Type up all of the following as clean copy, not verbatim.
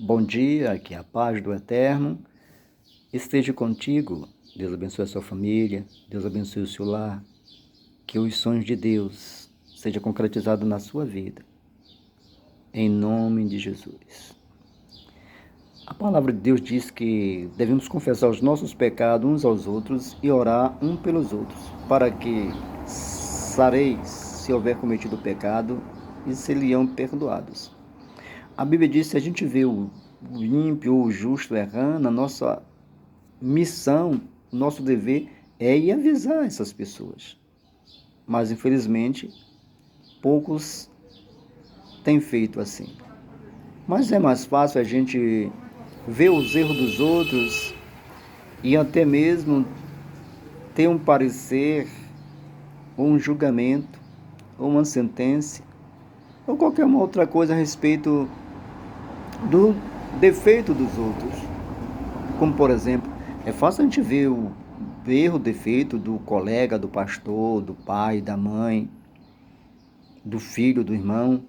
Bom dia, que a paz do Eterno esteja contigo. Deus abençoe a sua família, Deus abençoe o seu lar, que os sonhos de Deus sejam concretizados na sua vida, em nome de Jesus. A palavra de Deus diz que devemos confessar os nossos pecados uns aos outros e orar um pelos outros, para que sareis se houver cometido pecado e seriam perdoados. A Bíblia diz que se a gente vê o ímpio ou o justo errando, a nossa missão, o nosso dever é ir avisar essas pessoas. Mas, infelizmente, poucos têm feito assim. Mas é mais fácil a gente ver os erros dos outros e até mesmo ter um parecer, ou um julgamento, ou uma sentença, ou qualquer uma outra coisa a respeito do defeito dos outros. Como, por exemplo, é fácil a gente ver o erro, o defeito do colega, do pastor, do pai, da mãe, do filho, do irmão,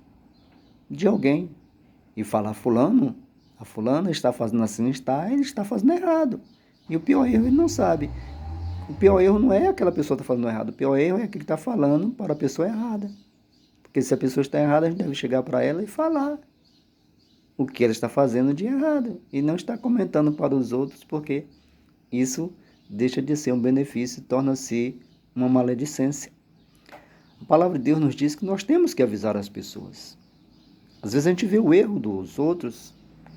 de alguém, e falar: fulano, a fulana está fazendo assim, ele está fazendo errado. E o pior erro ele não sabe. O pior erro não é aquela pessoa que está fazendo errado, o pior erro é aquele que está falando para a pessoa errada. Porque se a pessoa está errada, a gente deve chegar para ela e falar o que ela está fazendo de errado, e não está comentando para os outros, porque isso deixa de ser um benefício e torna-se uma maledicência. A palavra de Deus nos diz que nós temos que avisar as pessoas. Às vezes a gente vê o erro dos outros,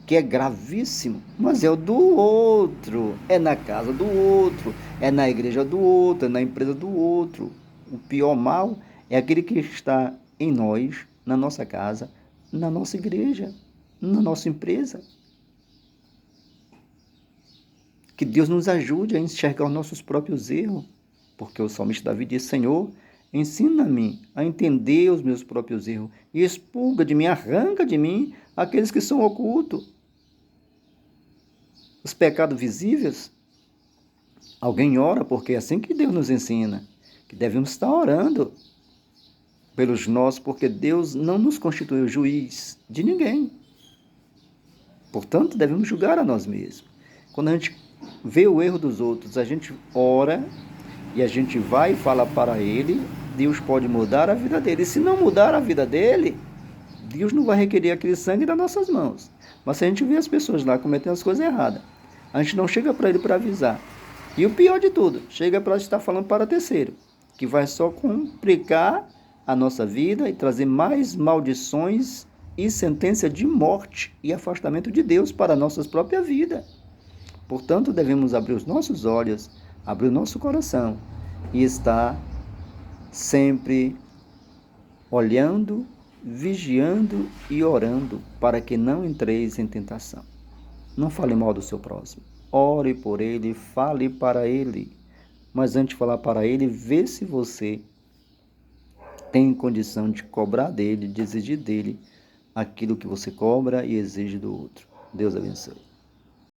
que é gravíssimo, mas é o do outro, é na casa do outro, é na igreja do outro, é na empresa do outro. O pior mal é aquele que está em nós, na nossa casa, na nossa igreja, na nossa empresa. Que Deus nos ajude a enxergar os nossos próprios erros, porque o salmista Davi diz: Senhor, ensina-me a entender os meus próprios erros e expurga de mim, arranca de mim aqueles que são ocultos. Os pecados visíveis, alguém ora, porque é assim que Deus nos ensina, que devemos estar orando pelos nossos, porque Deus não nos constituiu juiz de ninguém. Portanto, devemos julgar a nós mesmos. Quando a gente vê o erro dos outros, a gente ora e a gente vai e fala para ele, Deus pode mudar a vida dele. E se não mudar a vida dele, Deus não vai requerer aquele sangue das nossas mãos. Mas se a gente vê as pessoas lá cometendo as coisas erradas, a gente não chega para ele para avisar. E o pior de tudo, chega para estar falando para terceiro, que vai só complicar a nossa vida e trazer mais maldições e sentença de morte e afastamento de Deus para a nossa própria vida. Portanto, devemos abrir os nossos olhos, abrir o nosso coração e estar sempre olhando, vigiando e orando para que não entreis em tentação. Não fale mal do seu próximo. Ore por ele, fale para ele. Mas antes de falar para ele, vê se você tem condição de cobrar dele, de exigir dele aquilo que você cobra e exige do outro. Deus abençoe.